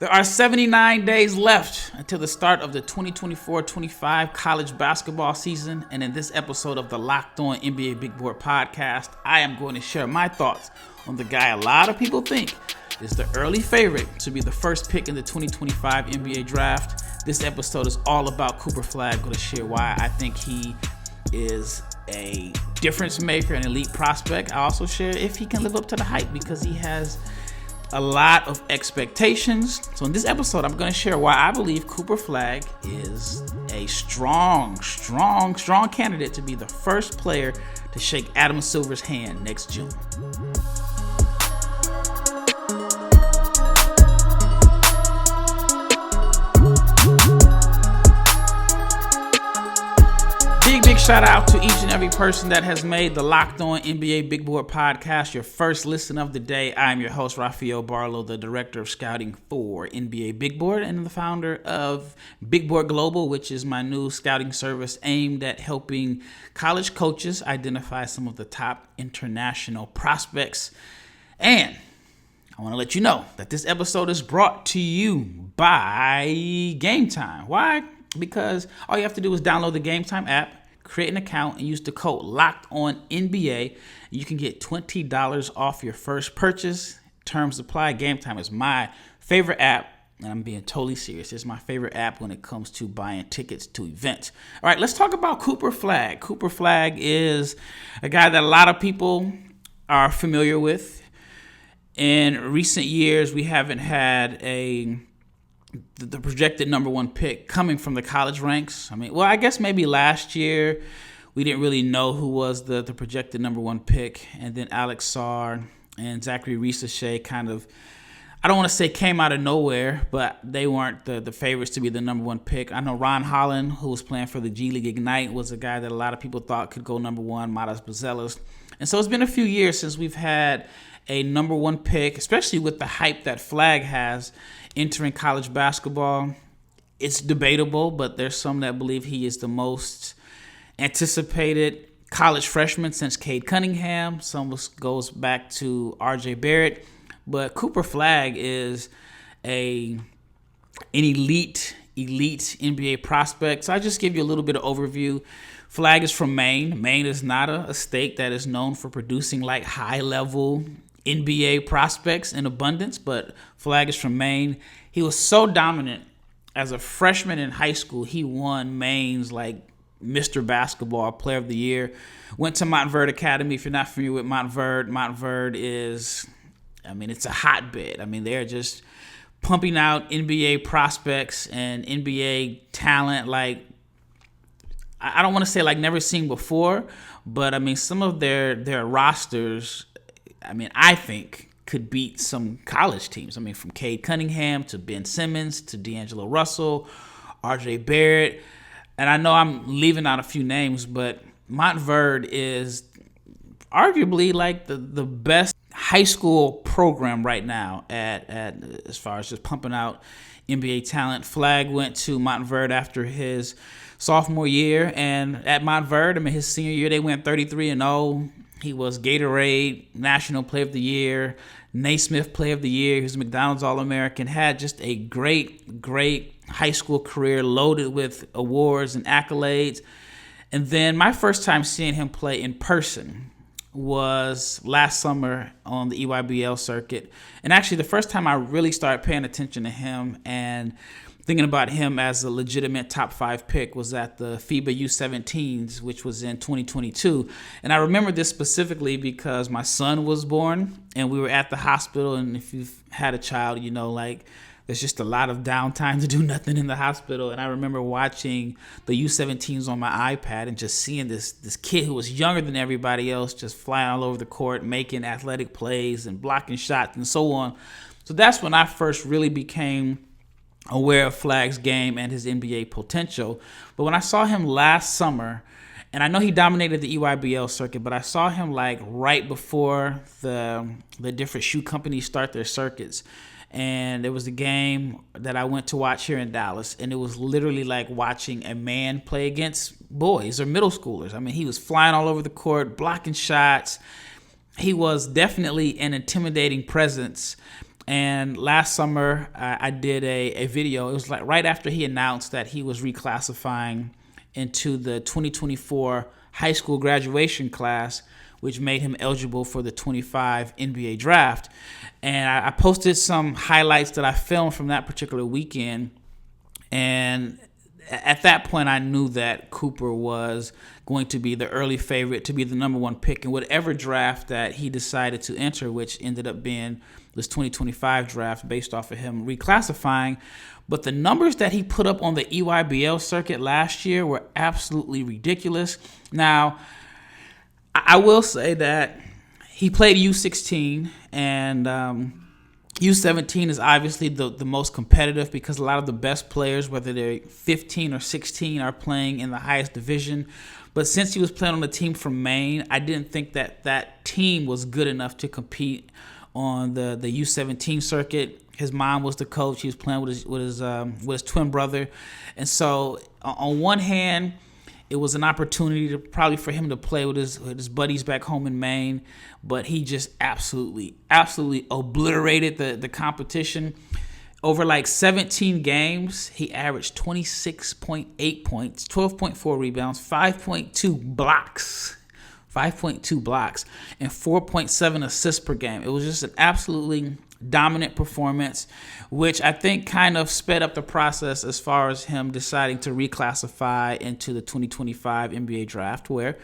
There are 79 days left until the start of the 2024-25 college basketball season, and in this episode of the Locked On NBA Big Board podcast, I am going to share my thoughts on the guy a lot of people think is the early favorite to be the first pick in the 2025 NBA draft. This episode is all about Cooper Flagg. I'm going to share why I think he is a difference maker, an elite prospect. I also share if he can live up to the hype because he has a lot of expectations. So in this episode, I'm going to share why I believe Cooper Flagg is a strong candidate to be the first player to shake Adam Silver's hand next June. Big shout out to each and every person that has made the Locked On NBA Big Board podcast your first listen of the day. I am your host, Rafael Barlowe, the director of scouting for NBA Big Board and the founder of Big Board Global, which is my new scouting service aimed at helping college coaches identify some of the top international prospects. And I want to let you know that this episode is brought to you by Game Time. Why? Because all you have to do is download the Game Time app, create an account, and use the code LOCKEDONNBA. You can get $20 off your first purchase. Terms apply. Game Time is my favorite app, and I'm being totally serious. It's my favorite app when it comes to buying tickets to events. All right, let's talk about Cooper Flagg. Cooper Flagg is a guy that a lot of people are familiar with. In recent years, we haven't had the projected number one pick coming from the college ranks. I guess maybe last year we didn't really know who was the projected number one pick. And then Alex Sarr and Zachary Reese-Shea kind of, I don't want to say came out of nowhere, but they weren't the favorites to be the number one pick. I know Ron Holland, who was playing for the G League Ignite, was a guy that a lot of people thought could go number one, Matas Buzelis. And so it's been a few years since we've had a number one pick, especially with the hype that Flagg has entering college basketball. It's debatable, but there's some that believe he is the most anticipated college freshman since Cade Cunningham. Some goes back to RJ Barrett. But Cooper Flagg is an elite NBA prospect. So I just give you a little bit of overview. Flagg is from Maine. Maine is not a state that is known for producing like high-level NBA prospects in abundance, but Flagg is from Maine. He was so dominant as a freshman in high school. He won Maine's like Mr. Basketball Player of the Year. Went to Montverde Academy. If you're not familiar with Montverde is, it's a hotbed. They're just pumping out NBA prospects and NBA talent like, I don't want to say like never seen before, but some of their rosters, I think could beat some college teams. From Cade Cunningham to Ben Simmons to D'Angelo Russell, RJ Barrett. And I know I'm leaving out a few names, but Montverde is arguably like the best high school program right now at as far as just pumping out NBA talent. Flagg went to Montverde after his sophomore year, and at Montverde, his senior year, they went 33-0. He was Gatorade National Player of the Year, Naismith Player of the Year. He was McDonald's All-American. Had just a great high school career loaded with awards and accolades. And then my first time seeing him play in person was last summer on the EYBL circuit. And actually the first time I really started paying attention to him and thinking about him as a legitimate top 5 pick was at the FIBA U17s, which was in 2022. And I remember this specifically because my son was born and we were at the hospital. And if you've had a child, there's just a lot of downtime to do nothing in the hospital. And I remember watching the U17s on my iPad and just seeing this kid who was younger than everybody else just flying all over the court, making athletic plays and blocking shots and so on. So that's when I first really became aware of Flagg's game and his NBA potential. But when I saw him last summer, and I know he dominated the EYBL circuit, but I saw him like right before the different shoe companies start their circuits. And it was a game that I went to watch here in Dallas, and it was literally like watching a man play against boys or middle schoolers. He was flying all over the court, blocking shots. He was definitely an intimidating presence. And last summer, I did a video. It was like right after he announced that he was reclassifying into the 2024 high school graduation class, which made him eligible for the 25 NBA draft. And I posted some highlights that I filmed from that particular weekend. And at that point, I knew that Cooper was going to be the early favorite to be the number one pick in whatever draft that he decided to enter, which ended up being this 2025 draft based off of him reclassifying. But the numbers that he put up on the EYBL circuit last year were absolutely ridiculous. Now, I will say that he played U16, and U17 is obviously the most competitive because a lot of the best players, whether they're 15 or 16, are playing in the highest division. But since he was playing on a team from Maine, I didn't think that team was good enough to compete on the U17 circuit. His mom was the coach. He was playing with his twin brother. And so on one hand, it was an opportunity probably for him to play with his buddies back home in Maine, but he just absolutely obliterated the competition. Over like 17 games, he averaged 26.8 points, 12.4 rebounds, 5.2 blocks, and 4.7 assists per game. It was just an absolutely dominant performance, which I think kind of sped up the process as far as him deciding to reclassify into the 2025 NBA draft, where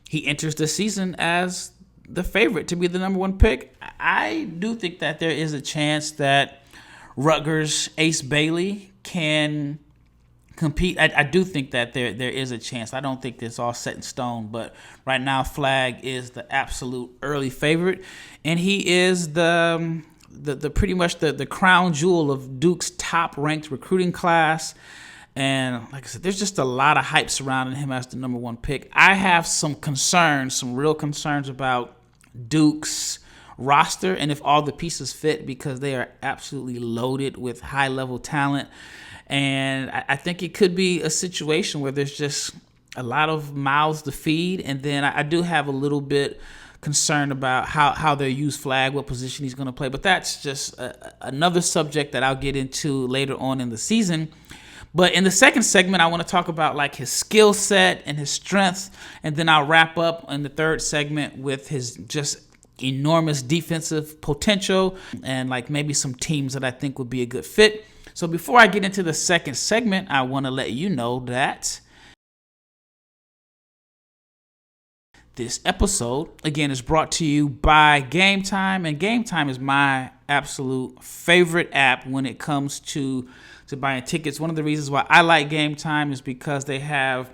he enters the season as the favorite to be the number one pick. I do think that there is a chance that Rutgers' Ace Bailey can compete. I do think that there is a chance. I don't think it's all set in stone, but right now Flagg is the absolute early favorite, and he is the pretty much the crown jewel of Duke's top ranked recruiting class. And like I said, there's just a lot of hype surrounding him as the number one pick. I have some real concerns about Duke's roster and if all the pieces fit, because they are absolutely loaded with high level talent. And I think it could be a situation where there's just a lot of mouths to feed. And then I do have a little bit concerned about how they use Flagg, what position he's going to play. But that's just another subject that I'll get into later on in the season. But in the second segment, I want to talk about like his skill set and his strengths. And then I'll wrap up in the third segment with his just enormous defensive potential and like maybe some teams that I think would be a good fit. So before I get into the second segment, I want to let you know that this episode, again, is brought to you by Game Time. And Game Time is my absolute favorite app when it comes to buying tickets. One of the reasons why I like Game Time is because they have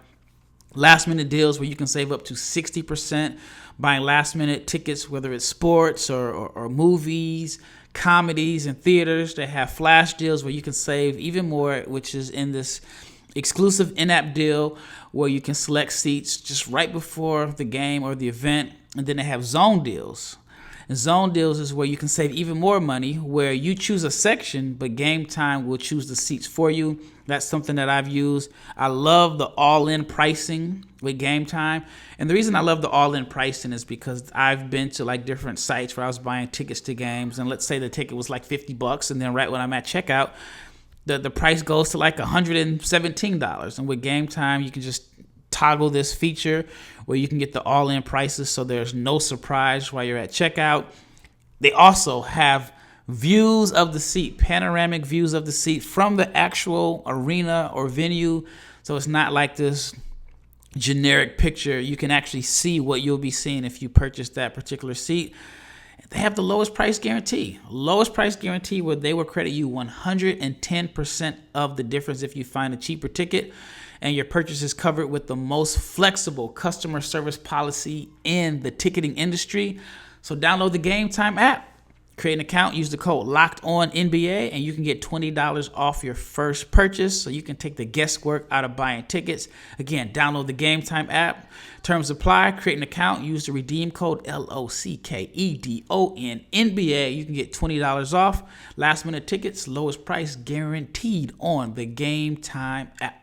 last-minute deals where you can save up to 60% buying last-minute tickets, whether it's sports or movies, comedies, and theaters. They have flash deals where you can save even more, which is in this exclusive in-app deal where you can select seats just right before the game or the event. And then they have zone deals. And zone deals is where you can save even more money, where you choose a section, but Game Time will choose the seats for you. That's something that I've used. I love the all-in pricing with Game Time. And the reason I love the all-in pricing is because I've been to like different sites where I was buying tickets to games. And let's say the ticket was like $50. And then right when I'm at checkout, the price goes to like $117. And with Game Time, you can just toggle this feature where you can get the all-in prices, so there's no surprise while you're at checkout. They also have views of the seat, panoramic views of the seat from the actual arena or venue. So it's not like this generic picture. You can actually see what you'll be seeing if you purchase that particular seat. They have the lowest price guarantee where they will credit you 110% of the difference if you find a cheaper ticket. And your purchase is covered with the most flexible customer service policy in the ticketing industry. So download the Game Time app, create an account, use the code LOCKEDONNBA, and you can get $20 off your first purchase. So you can take the guesswork out of buying tickets. Again, download the Game Time app. Terms apply. Create an account. Use the redeem code LOCKEDONNBA. You can get $20 off. Last minute tickets, lowest price guaranteed on the Game Time app.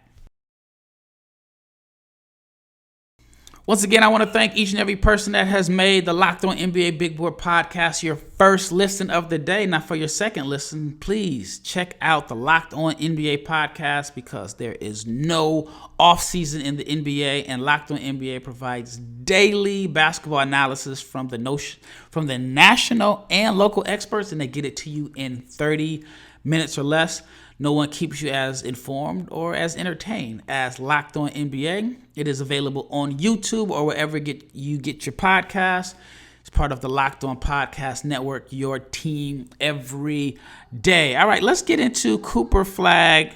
Once again, I want to thank each and every person that has made the Locked On NBA Big Board podcast your first listen of the day. Now, for your second listen, please check out the Locked On NBA podcast, because there is no offseason in the NBA, and Locked On NBA provides daily basketball analysis from the national and local experts, and they get it to you in 30 minutes or less. No one keeps you as informed or as entertained as Locked On NBA. It is available on YouTube or wherever you get your podcasts. It's part of the Locked On Podcast Network, your team every day. All right, let's get into Cooper Flagg,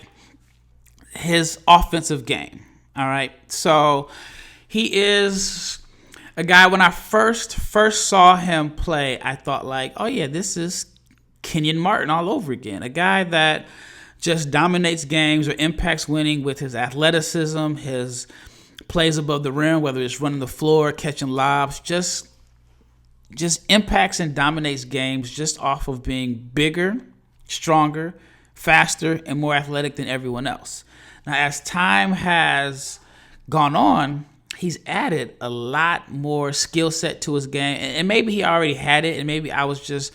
his offensive game. All right, so he is a guy, when I first saw him play, I thought like, oh yeah, this is Kenyon Martin all over again. A guy that just dominates games or impacts winning with his athleticism, his plays above the rim, whether it's running the floor, catching lobs, just impacts and dominates games just off of being bigger, stronger, faster, and more athletic than everyone else. Now, as time has gone on, he's added a lot more skill set to his game, and maybe he already had it, and maybe I was just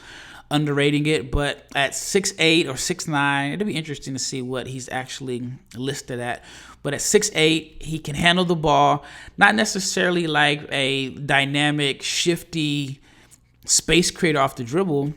underrating it, but at 6'8" or 6'9", it'll be interesting to see what he's actually listed at. But at 6'8", he can handle the ball, not necessarily like a dynamic, shifty space creator off the dribble,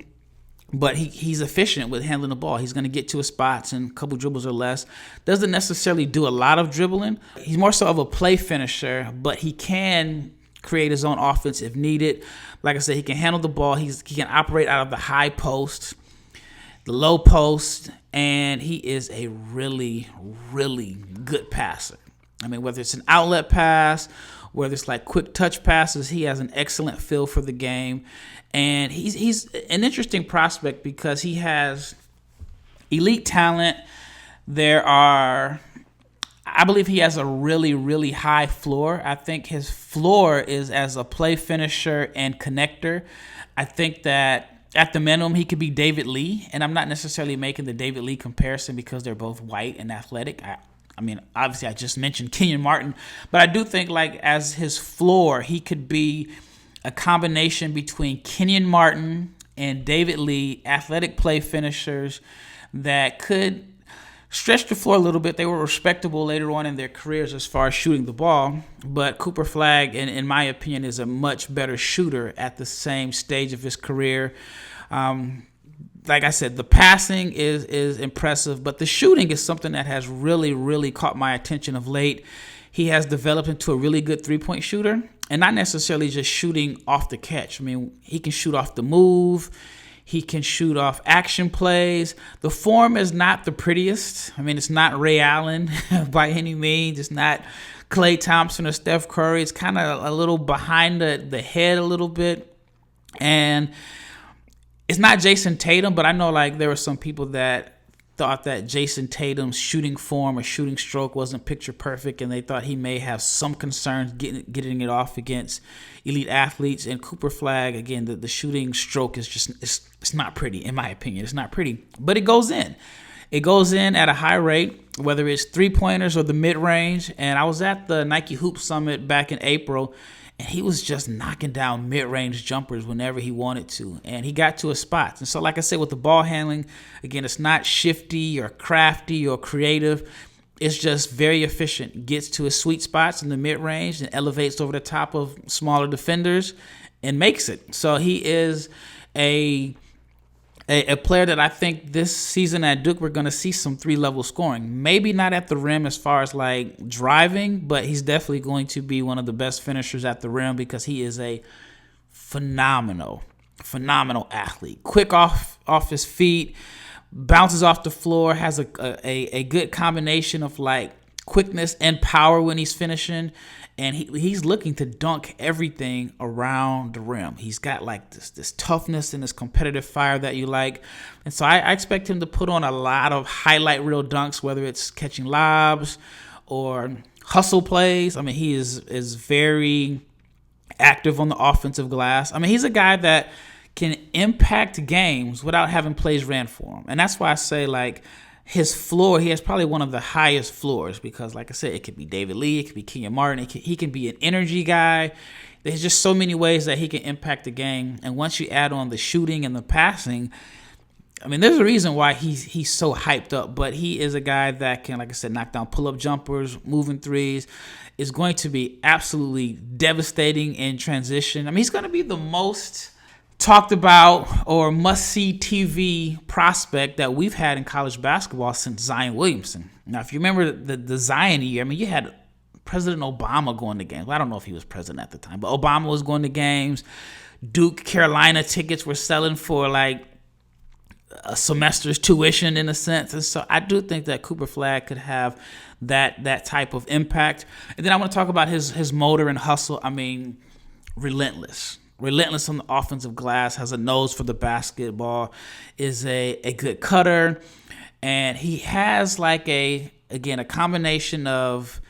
but he's efficient with handling the ball. He's going to get to his spots in a couple dribbles or less. Doesn't necessarily do a lot of dribbling. He's more so of a play finisher, but he can create his own offense if needed. Like I said, he can handle the ball. He can operate out of the high post, the low post, and he is a really, really good passer. I mean, whether it's an outlet pass, whether it's like quick touch passes, he has an excellent feel for the game. And he's an interesting prospect because he has elite talent. I believe he has a really, really high floor. I think his floor is as a play finisher and connector. I think that at the minimum, he could be David Lee. And I'm not necessarily making the David Lee comparison because they're both white and athletic. I mean, obviously, I just mentioned Kenyon Martin. But I do think, like, as his floor, he could be a combination between Kenyon Martin and David Lee, athletic play finishers that could stretch the floor a little bit. They were respectable later on in their careers as far as shooting the ball. But Cooper Flagg, in my opinion, is a much better shooter at the same stage of his career. Like I said, the passing is impressive, but the shooting is something that has really, really caught my attention of late. He has developed into a really good three-point shooter, and not necessarily just shooting off the catch. I mean, he can shoot off the move. He can shoot off action plays. The form is not the prettiest. I mean, it's not Ray Allen by any means. It's not Klay Thompson or Steph Curry. It's kind of a little behind the head a little bit. And it's not Jason Tatum, but I know like there were some people that thought that Jason Tatum's shooting form or shooting stroke wasn't picture perfect, and they thought he may have some concerns getting it off against elite athletes. And Cooper Flagg, again, the shooting stroke is just it's not pretty, in my opinion. It's not pretty, but it goes in. It goes in at a high rate, whether it's three-pointers or the mid-range. And I was at the Nike Hoop Summit back in April, and he was just knocking down mid-range jumpers whenever he wanted to. And he got to his spots. And so, like I said, with the ball handling, again, it's not shifty or crafty or creative. It's just very efficient. Gets to his sweet spots in the mid-range and elevates over the top of smaller defenders and makes it. So he is a player that I think this season at Duke we're going to see some three-level scoring. Maybe not at the rim as far as like driving, but he's definitely going to be one of the best finishers at the rim because he is a phenomenal athlete. Quick off his feet, bounces off the floor, has a good combination of like quickness and power when he's finishing. And he's looking to dunk everything around the rim. He's got like this toughness and this competitive fire that you like. And so I expect him to put on a lot of highlight reel dunks, whether it's catching lobs or hustle plays. I mean, he is very active on the offensive glass. I mean, he's a guy that can impact games without having plays ran for him. And that's why I say, like, his floor, he has probably one of the highest floors because, like I said, it could be David Lee, it could be Kenyon Martin, he can be an energy guy. there's just so many ways that he can impact the game. And once you add on the shooting and the passing, I mean, there's a reason why he's so hyped up. But he is a guy that can, like I said, knock down pull-up jumpers, moving threes. Is going to be absolutely devastating in transition. I mean, he's going to be the most talked about or must-see TV prospect that we've had in college basketball since Zion Williamson. Now, if you remember the Zion year, I mean, you had President Obama going to games. Well, I don't know if he was president at the time, but Obama was going to games. Duke, Carolina tickets were selling for like a semester's tuition in a sense. And so I do think that Cooper Flagg could have that type of impact. And then I want to talk about his motor and hustle. I mean, relentless on the offensive glass, has a nose for the basketball, is a good cutter, and he has like a combination of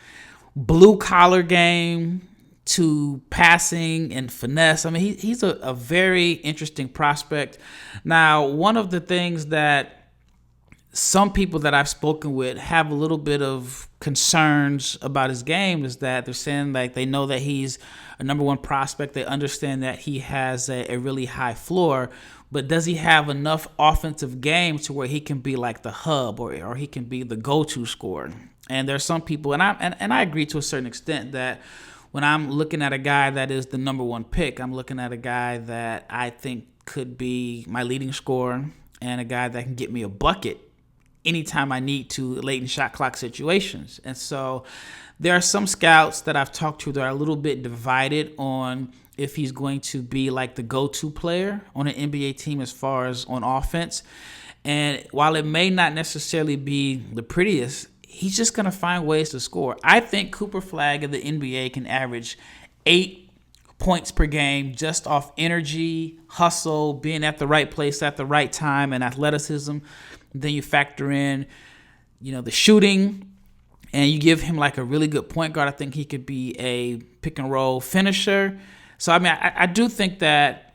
blue collar game to passing and finesse. I mean, he's a very interesting prospect. Now, one of the things that some people that I've spoken with have a little bit of concerns about his game is that they're saying like they know that he's a number one prospect. They understand that he has a really high floor, but does he have enough offensive game to where he can be like the hub or he can be the go-to scorer? And there's some people, and I agree to a certain extent that when I'm looking at a guy that is the number one pick, I'm looking at a guy that I think could be my leading scorer and a guy that can get me a bucket anytime I need to, late in shot clock situations. And so there are some scouts that I've talked to that are a little bit divided on if he's going to be like the go-to player on an NBA team as far as on offense. And while it may not necessarily be the prettiest, he's just going to find ways to score. I think Cooper Flagg in the NBA can average 8 points per game just off energy, hustle, being at the right place at the right time, and athleticism. Then you factor in, the shooting, and you give him like a really good point guard. I think he could be a pick and roll finisher. So I mean, I do think that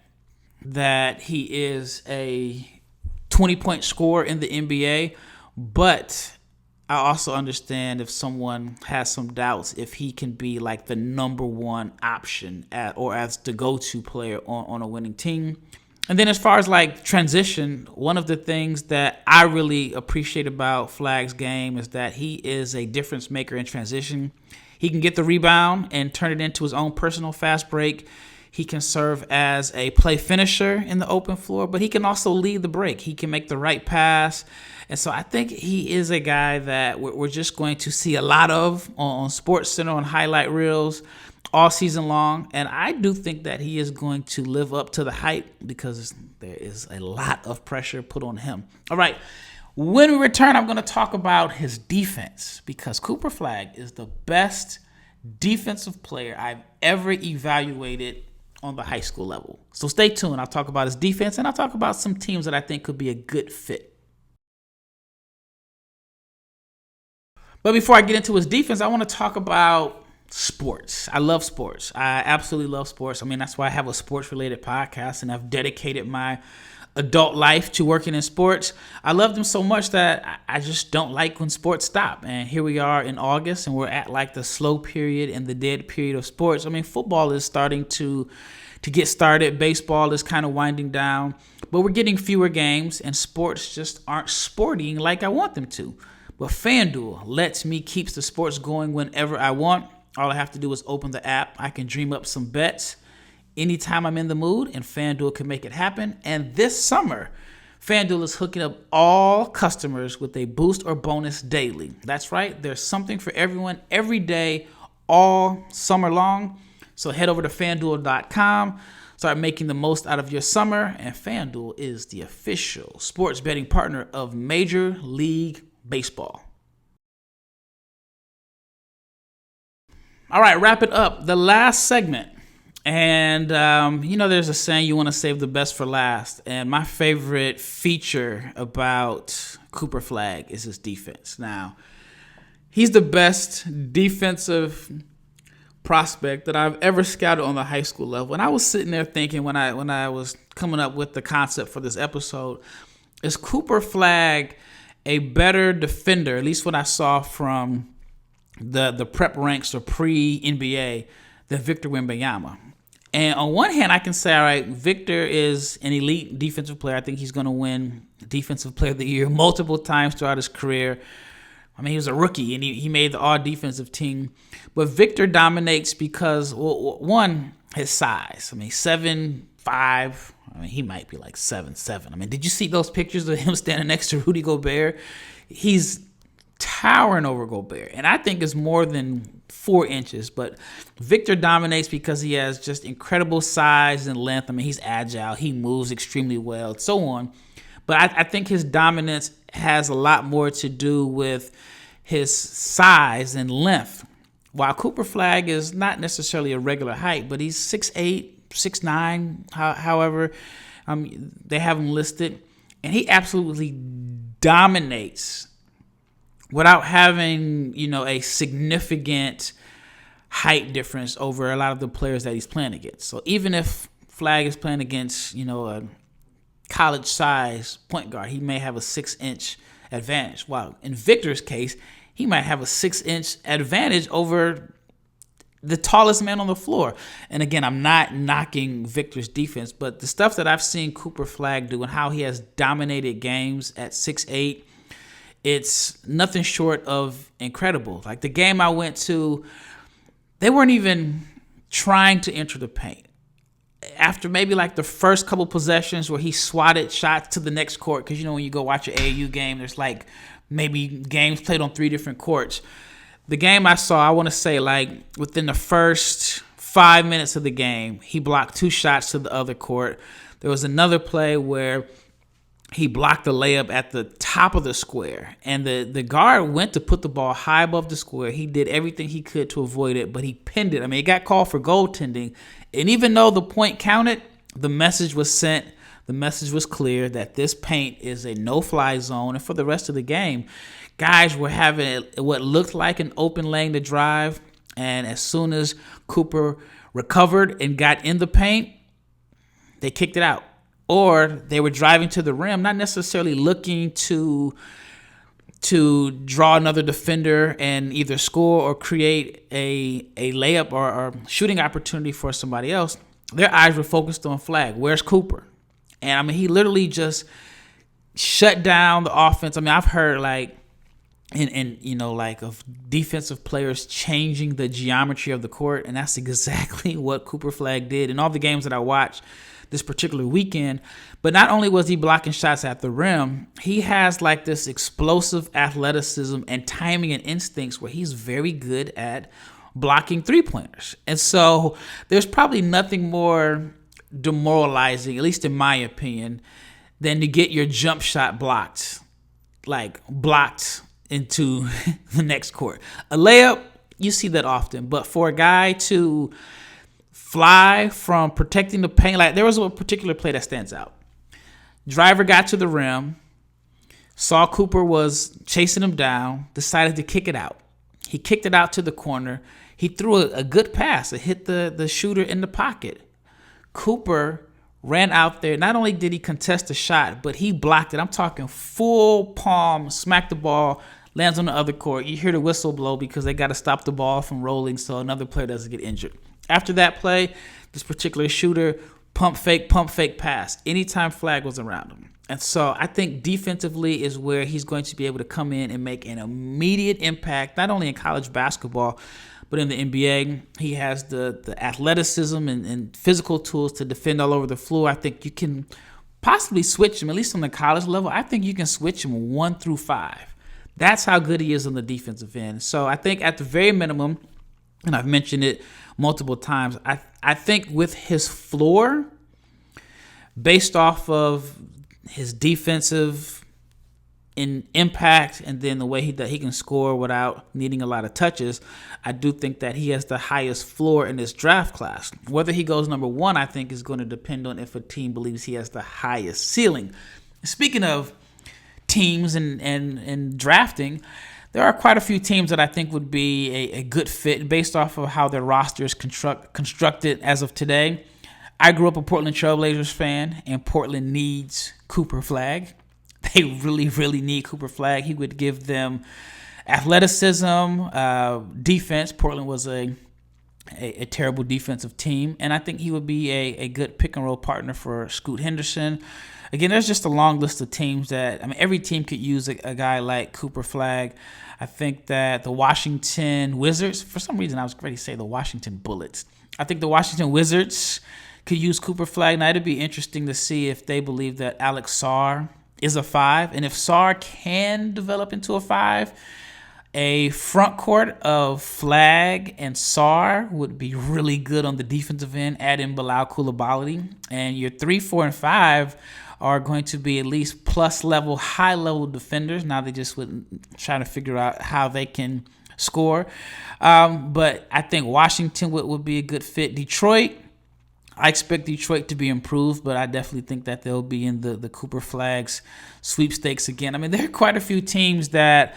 he is a 20-point scorer in the NBA, but I also understand if someone has some doubts if he can be like the number one option or as the go-to player on a winning team. And then as far as like transition, one of the things that I really appreciate about Flagg's game is that he is a difference maker in transition. He can get the rebound and turn it into his own personal fast break. He can serve as a play finisher in the open floor, but he can also lead the break. He can make the right pass. And so I think he is a guy that we're just going to see a lot of on SportsCenter, on highlight reels all season long. And I do think that he is going to live up to the hype because there is a lot of pressure put on him. All right. When we return, I'm going to talk about his defense because Cooper Flagg is the best defensive player I've ever evaluated on the high school level. So stay tuned. I'll talk about his defense and I'll talk about some teams that I think could be a good fit. But before I get into his defense, I want to talk about sports. I love sports. I absolutely love sports. I mean, that's why I have a sports-related podcast, and I've dedicated my adult life to working in sports. I love them so much that I just don't like when sports stop. And here we are in August, and we're at like the slow period and the dead period of sports. I mean, football is starting to get started. Baseball is kind of winding down, but we're getting fewer games, and sports just aren't sporting like I want them to. But FanDuel lets me keep the sports going whenever I want. All I have to do is open the app. I can dream up some bets anytime I'm in the mood, and FanDuel can make it happen. And this summer, FanDuel is hooking up all customers with a boost or bonus daily. That's right. There's something for everyone every day, all summer long. So head over to FanDuel.com. Start making the most out of your summer. And FanDuel is the official sports betting partner of Major League Baseball. All right, wrap it up. The last segment. And, there's a saying you want to save the best for last. And my favorite feature about Cooper Flagg is his defense. Now, he's the best defensive prospect that I've ever scouted on the high school level. And I was sitting there thinking when I was coming up with the concept for this episode, is Cooper Flagg a better defender, at least what I saw from the prep ranks or pre-NBA, than Victor Wembanyama? And on one hand, I can say, all right, Victor is an elite defensive player. I think he's going to win Defensive Player of the Year multiple times throughout his career. I mean, he was a rookie, and he made the all-defensive team. But Victor dominates because, well, one, his size. I mean, 7'5". I mean, he might be like 7'7". I mean, did you see those pictures of him standing next to Rudy Gobert? He's towering over Gobert, and I think it's more than 4 inches. But Victor dominates because he has just incredible size and length. I mean, he's agile. He moves extremely well, so on. But I think his dominance has a lot more to do with his size and length. While Cooper Flagg is not necessarily a regular height, but he's 6'8", 6'9", however they have him listed. And he absolutely dominates without having, a significant height difference over a lot of the players that he's playing against. So even if Flagg is playing against, a college size point guard, he may have a 6-inch advantage. While in Victor's case, he might have a 6-inch advantage over the tallest man on the floor. And again, I'm not knocking Victor's defense, but the stuff that I've seen Cooper Flagg do and how he has dominated games at 6'8", it's nothing short of incredible. Like the game I went to, they weren't even trying to enter the paint. After maybe like the first couple possessions where he swatted shots to the next court, because when you go watch an AAU game, there's like maybe games played on 3 different courts. The game I saw, I want to say like within the first 5 minutes of the game, he blocked 2 shots to the other court. There was another play where he blocked the layup at the top of the square, and the guard went to put the ball high above the square. He did everything he could to avoid it, but he pinned it. I mean, it got called for goaltending, and even though the point counted, the message was sent. The message was clear that this paint is a no-fly zone, and for the rest of the game, guys were having what looked like an open lane to drive, and as soon as Cooper recovered and got in the paint, they kicked it out. Or they were driving to the rim, not necessarily looking to draw another defender and either score or create a layup or shooting opportunity for somebody else. Their eyes were focused on Flagg. Where's Cooper? And I mean, he literally just shut down the offense. I mean, I've heard like of defensive players changing the geometry of the court, and that's exactly what Cooper Flagg did in all the games that I watched this particular weekend. But not only was he blocking shots at the rim, he has like this explosive athleticism and timing and instincts where he's very good at blocking 3-pointers. And so there's probably nothing more demoralizing, at least in my opinion, than to get your jump shot blocked into the next court. A layup, you see that often, but for a guy to fly from protecting the paint, like there was a particular play that stands out. Driver got to the rim, saw Cooper was chasing him down, decided to kick it out. He kicked it out to the corner. He threw a good pass. It hit the shooter in the pocket. Cooper ran out there. Not only did he contest the shot, but he blocked it. I'm talking full palm, smacked the ball, lands on the other court. You hear the whistle blow because they got to stop the ball from rolling so another player doesn't get injured. After that play, this particular shooter, pump fake pass anytime Flagg was around him. And so I think defensively is where he's going to be able to come in and make an immediate impact, not only in college basketball, but in the NBA. He has the athleticism and physical tools to defend all over the floor. I think you can possibly switch him, at least on the college level. I think you can switch him 1 through 5. That's how good he is on the defensive end. So I think at the very minimum, and I've mentioned it multiple times, I think with his floor, based off of his defensive impact and then the way that he can score without needing a lot of touches, I do think that he has the highest floor in this draft class. Whether he goes number 1, I think, is going to depend on if a team believes he has the highest ceiling. Speaking of teams and drafting, there are quite a few teams that I think would be a good fit based off of how their roster is constructed as of today. I grew up a Portland Trailblazers fan, and Portland needs Cooper Flagg. They really, really need Cooper Flagg. He would give them athleticism, defense. Portland was a a terrible defensive team. And I think he would be a good pick and roll partner for Scoot Henderson. Again, there's just a long list of teams that, every team could use a guy like Cooper Flagg. I think that the Washington Wizards, for some reason I was ready to say the Washington Bullets. I think the Washington Wizards could use Cooper Flagg. Now, it'd be interesting to see if they believe that Alex Sarr is a 5. And if Sarr can develop into a 5, a front court of Flagg and Sarr would be really good on the defensive end. Add in Bilal Coulibaly. And your 3, 4, and 5 are going to be at least plus level, high level defenders. Now they just would try to figure out how they can score. But I think Washington would be a good fit. Detroit, I expect Detroit to be improved, but I definitely think that they'll be in the Cooper Flagg's sweepstakes again. There are quite a few teams that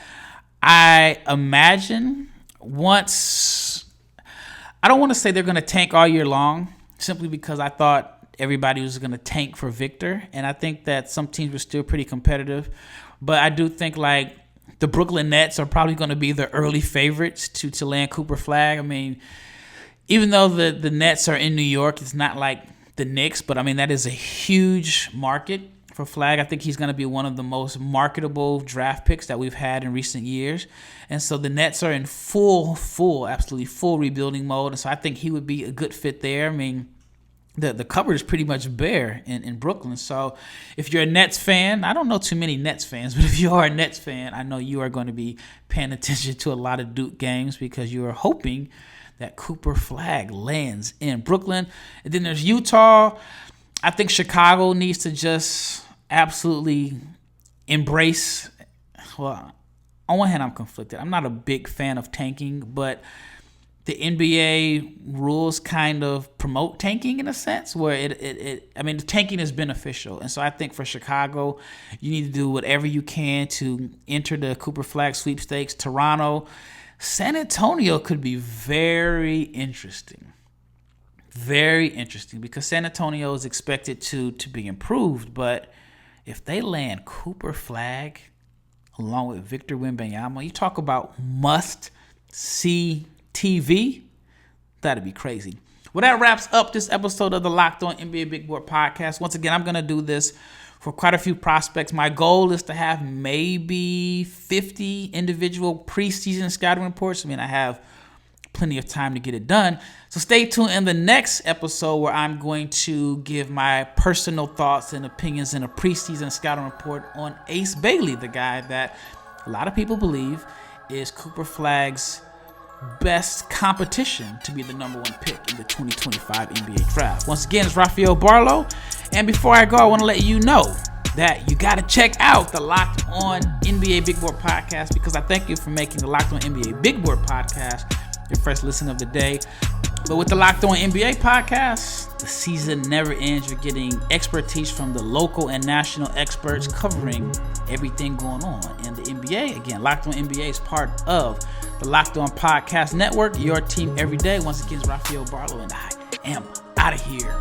I imagine once, I don't want to say they're going to tank all year long, simply because I thought everybody was going to tank for Victor, and I think that some teams were still pretty competitive. But I do think like the Brooklyn Nets are probably going to be the early favorites to land Cooper Flagg. Even though the Nets are in New York, it's not like the Knicks, but that is a huge market for Flagg. I think he's going to be one of the most marketable draft picks that we've had in recent years. And so the Nets are in absolutely full rebuilding mode. And so I think he would be a good fit there. The cupboard is pretty much bare in Brooklyn. So if you're a Nets fan, I don't know too many Nets fans, but if you are a Nets fan, I know you are going to be paying attention to a lot of Duke games because you are hoping that Cooper Flagg lands in Brooklyn. And then there's Utah. I think Chicago needs to just absolutely embrace. Well, on one hand, I'm conflicted. I'm not a big fan of tanking, but the NBA rules kind of promote tanking in a sense where the tanking is beneficial. And so I think for Chicago, you need to do whatever you can to enter the Cooper Flagg sweepstakes. Toronto, San Antonio could be very interesting. Very interesting because San Antonio is expected to be improved. But if they land Cooper Flagg along with Victor Wembanyama, you talk about must-see TV, that'd be crazy. Well, that wraps up this episode of the Locked On NBA Big Board podcast. Once again, I'm going to do this for quite a few prospects. My goal is to have maybe 50 individual preseason scouting reports. I have plenty of time to get it done. So stay tuned in the next episode where I'm going to give my personal thoughts and opinions in a preseason scouting report on Ace Bailey, the guy that a lot of people believe is Cooper Flagg's best competition to be the number 1 pick in the 2025 NBA draft. Once again, it's Rafael Barlowe. And before I go, I want to let you know that you got to check out the Locked On NBA Big Board podcast because I thank you for making the Locked On NBA Big Board podcast your first listen of the day. But with the Locked On NBA podcast, the season never ends. You're getting expertise from the local and national experts covering everything going on in the NBA. Again, Locked On NBA is part of the Locked On Podcast Network, your team every day. Once again, it's Rafael Barlowe, and I am out of here.